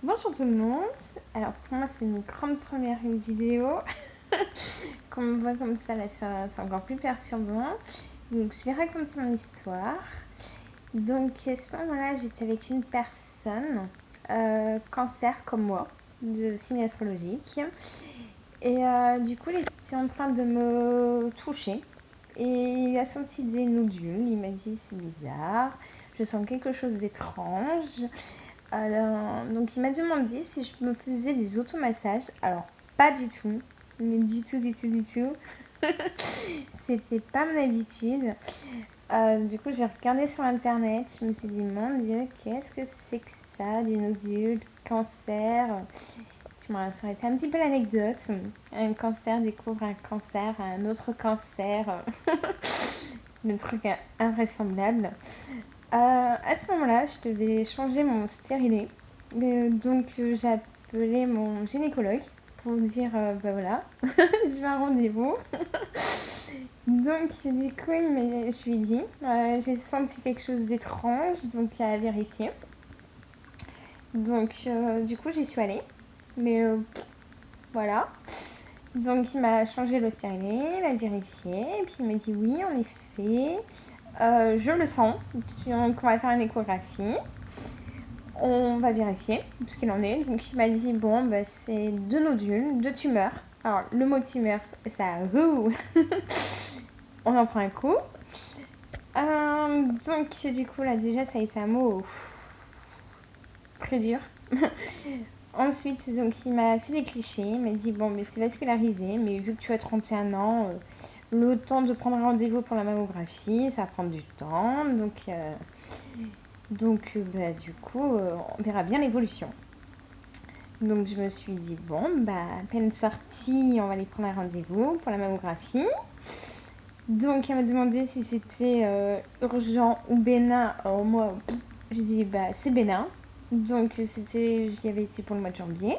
Bonjour tout le monde. Alors pour moi c'est une grande première vidéo. Quand on me voit comme ça là c'est encore plus perturbant. Donc je vais raconter mon histoire. Donc à ce moment-là j'étais avec une personne cancer comme moi, de signe astrologique. Et du coup il était en train de me toucher. Et il a senti des nodules. Il m'a dit c'est bizarre. Je sens quelque chose d'étrange. Donc il m'a demandé si je me faisais des automassages. Alors pas du tout, mais du tout, du tout, du tout. C'était pas mon habitude. Du coup j'ai regardé sur internet, je me suis dit mon Dieu, qu'est-ce que c'est que ça, des nodules, cancer. Ça aurait été un petit peu l'anecdote. Un cancer découvre un cancer, un autre cancer. Le truc invraisemblable. À ce moment-là, je devais changer mon stérilet. Donc j'ai appelé mon gynécologue pour dire bah voilà, je vais à un rendez-vous. Donc du coup, je lui ai dit, j'ai senti quelque chose d'étrange, donc à vérifier. Donc du coup, j'y suis allée. Mais voilà. Donc il m'a changé le stérilet, il a vérifié, et puis il m'a dit oui, en effet, je le sens. Donc on va faire une échographie. On va vérifier ce qu'il en est. Donc il m'a dit bon bah, c'est 2 nodules, 2 tumeurs. Alors le mot tumeur, ça on en prend un coup. Donc du coup là déjà ça a été un mot très dur. Ensuite donc il m'a fait des clichés, il m'a dit bon mais c'est vascularisé, mais vu que tu as 31 ans, le temps de prendre un rendez-vous pour la mammographie, ça va prendre du temps. Donc du coup on verra bien l'évolution. Donc je me suis dit, bon, bah, à peine sortie, on va aller prendre un rendez-vous pour la mammographie. Donc elle m'a demandé si c'était urgent ou bénin. Alors moi, j'ai dit, bah, c'est bénin. Donc j'y avais été pour le mois de janvier.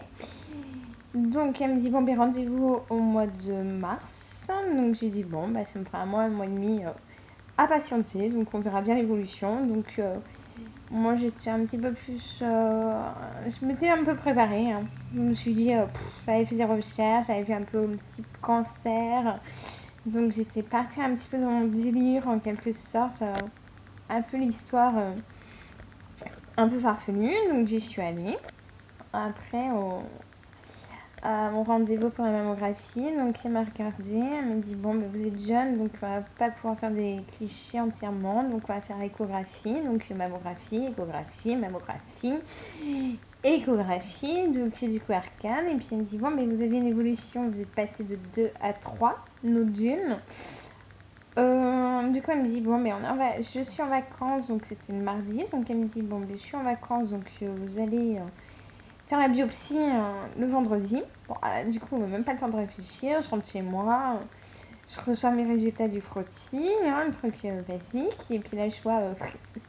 Donc elle me dit, bon, ben rendez-vous au mois de mars. Donc j'ai dit, bon, bah, ça me fera un mois et demi à patienter. Donc on verra bien l'évolution. Donc moi j'étais un petit peu plus. Je m'étais un peu préparée. Hein. Je me suis dit, j'avais fait des recherches, j'avais vu un peu le type cancer. Donc j'étais partie un petit peu dans mon délire en quelque sorte. Un peu l'histoire un peu farfelue. Donc j'y suis allée. Après, à mon rendez-vous pour la mammographie. Donc il m'a regardé, elle m'a dit bon ben, vous êtes jeune donc on va pas pouvoir faire des clichés entièrement, donc on va faire échographie, donc mammographie, échographie, mammographie, échographie, donc du coup arcane, et puis elle me dit bon mais vous avez une évolution, vous êtes passé de 2 à 3 nodules. Du coup, elle me dit bon, mais je suis en vacances, donc c'était le mardi. Donc elle me dit bon, mais je suis en vacances, donc vous allez faire la biopsie le vendredi. Bon, du coup, on n'a même pas le temps de réfléchir. Je rentre chez moi, je reçois mes résultats du frottis, hein, le truc basique. Et puis là, je vois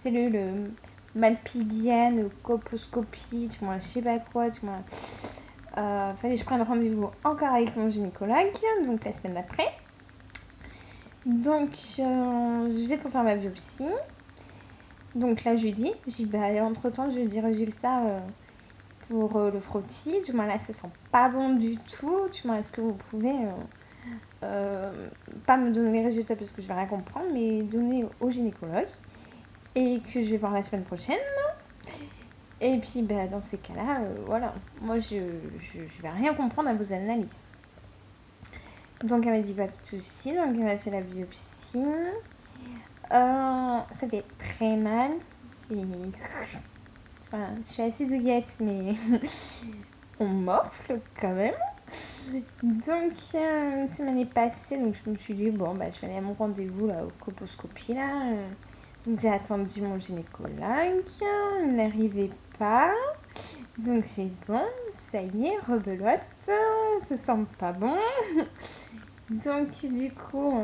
cellules malpighiennes, colposcopie, tu vois, je sais pas quoi, tu vois. Fallait que je prenne rendez-vous encore avec mon gynécologue, donc la semaine d'après. Donc je vais pour faire ma biopsie. Donc là, jeudi, j'ai dit, bah, entre-temps, j'ai eu des résultats pour le frottis. Du moins là, ça sent pas bon du tout. Du moins, est-ce que vous pouvez pas me donner les résultats parce que je vais rien comprendre, mais donner au gynécologue et que je vais voir la semaine prochaine. Et puis, bah, dans ces cas-là, voilà, moi, je vais rien comprendre à vos analyses. Donc, elle m'a dit pas de soucis. Donc, elle m'a fait la biopsie. Ça fait très mal. Enfin, je suis assez douillette, mais on m'offre quand même. Donc, une semaine est passée, donc je me suis dit, bon, bah, je vais aller à mon rendez-vous là, au colposcopie. Là. Donc, j'ai attendu mon gynécologue, il n'arrivait pas. Donc, j'ai dit, bon, ça y est, rebelote, ça sent pas bon. Donc, du coup,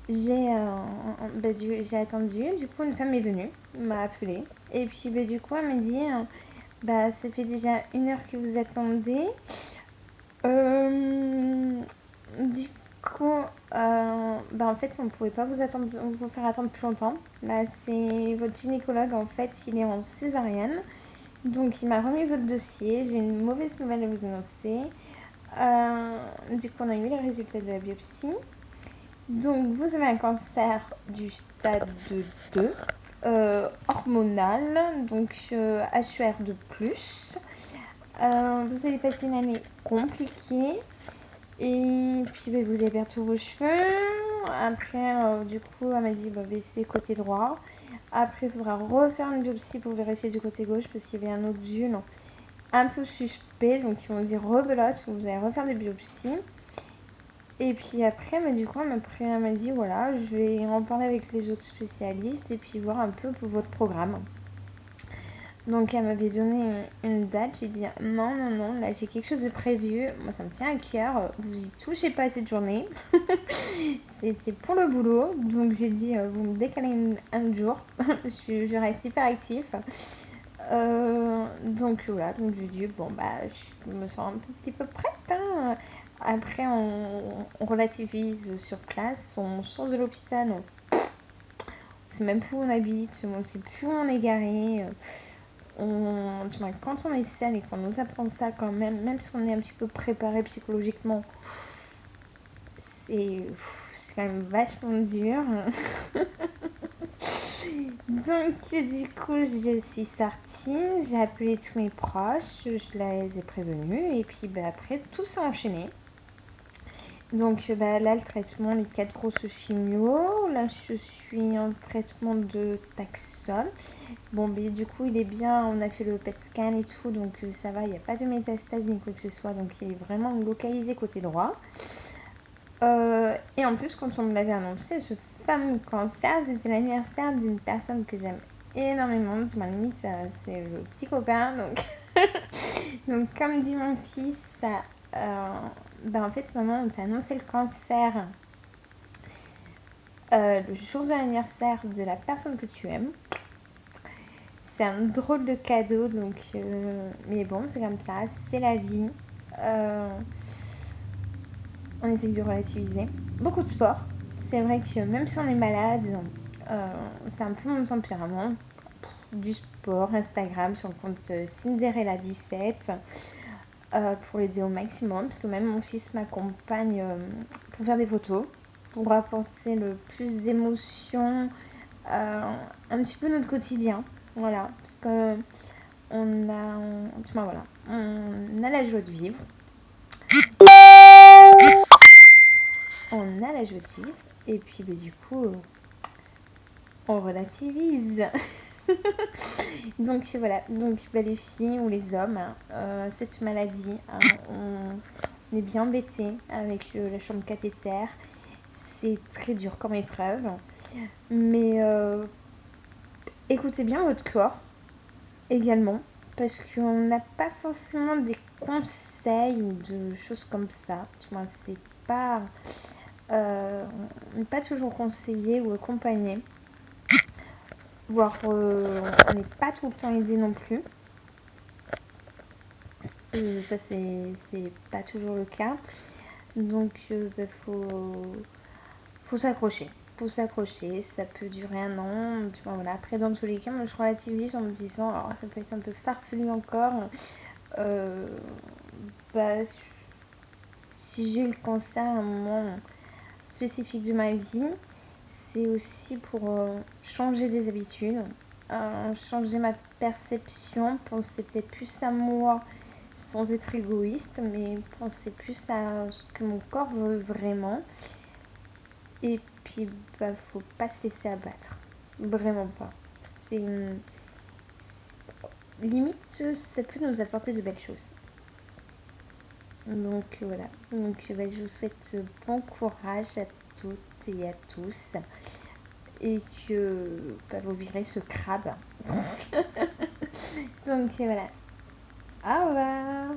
j'ai attendu. Du coup, une femme est venue, m'a appelée. Et puis, bah, du coup, elle m'a dit, bah, ça fait déjà 1 heure que vous attendez. Du coup, bah en fait, on ne pouvait pas vous faire attendre plus longtemps. Là, c'est votre gynécologue, en fait, il est en césarienne. Donc il m'a remis votre dossier, j'ai une mauvaise nouvelle à vous annoncer. Du coup on a eu les résultats de la biopsie. Donc vous avez un cancer du stade 2, hormonal, donc HER de plus. Vous allez passer une année compliquée. Et puis vous allez perdre tous vos cheveux. Après, du coup, elle m'a dit c'est côté droit. Après, il faudra refaire une biopsie pour vérifier du côté gauche parce qu'il y avait un nodule un peu suspect. Donc, ils m'ont dit rebelote, vous allez refaire des biopsies. Et puis après, du coup, elle m'a dit voilà, je vais en parler avec les autres spécialistes et puis voir un peu pour votre programme. Donc elle m'avait donné une date, j'ai dit non, là j'ai quelque chose de prévu, moi ça me tient à cœur, vous y touchez pas cette journée, c'était pour le boulot, donc j'ai dit vous me décalez un jour, je reste hyper actif. Donc voilà, donc j'ai dit je me sens un petit peu prête. Hein. Après on relativise sur place, on sort de l'hôpital, on sait même plus où on habite, on sait plus où on est garé. Quand on est saine et qu'on nous apprend ça quand même si on est un petit peu préparé psychologiquement, c'est quand même vachement dur. Donc du coup je suis sortie, j'ai appelé tous mes proches, je les ai prévenus et puis après tout s'est enchaîné. Donc là le traitement, les 4 grosses chimios, là je suis en traitement de Taxol. Bon, du coup, il est bien, on a fait le PET scan et tout, donc ça va, il n'y a pas de métastase ni quoi que ce soit, donc il est vraiment localisé côté droit. Et en plus, quand on me l'avait annoncé, ce fameux cancer, c'était l'anniversaire d'une personne que j'aime énormément, du moins limite, c'est le petit copain, donc... donc comme dit mon fils, en fait, maman, on t'a annoncé le cancer le jour de l'anniversaire de la personne que tu aimes. C'est un drôle de cadeau, donc mais bon, c'est comme ça, c'est la vie. On essaie de relativiser. Beaucoup de sport. C'est vrai que même si on est malade, c'est un peu mon tempérament. Du sport, Instagram sur le compte Cinderella17 pour l'aider au maximum, parce que même mon fils m'accompagne pour faire des photos, pour apporter le plus d'émotions, un petit peu notre quotidien. Voilà, parce que on a la joie de vivre. On a la joie de vivre. Et puis du coup, on relativise. Donc voilà, donc les filles ou les hommes, cette maladie, on est bien embêté avec la chambre cathéter. C'est très dur comme épreuve. Mais écoutez bien votre corps également, parce qu'on n'a pas forcément des conseils ou de choses comme ça. C'est pas, on n'est pas toujours conseillé ou accompagné, voire on n'est pas tout le temps aidé non plus. Et ça, c'est pas toujours le cas. Donc, faut s'accrocher. Ça peut durer un an. Voilà. Après, dans tous les cas, moi, je relativise en me disant, alors, ça peut être un peu farfelu encore. Si j'ai eu le cancer à un moment spécifique de ma vie, c'est aussi pour changer des habitudes, changer ma perception, penser peut-être plus à moi sans être égoïste, mais penser plus à ce que mon corps veut vraiment. Et puis, faut pas se laisser abattre. Vraiment pas. C'est limite, ça peut nous apporter de belles choses. Donc voilà. Donc je vous souhaite bon courage à toutes et à tous. Et que vous virez ce crabe. Donc voilà. Au revoir.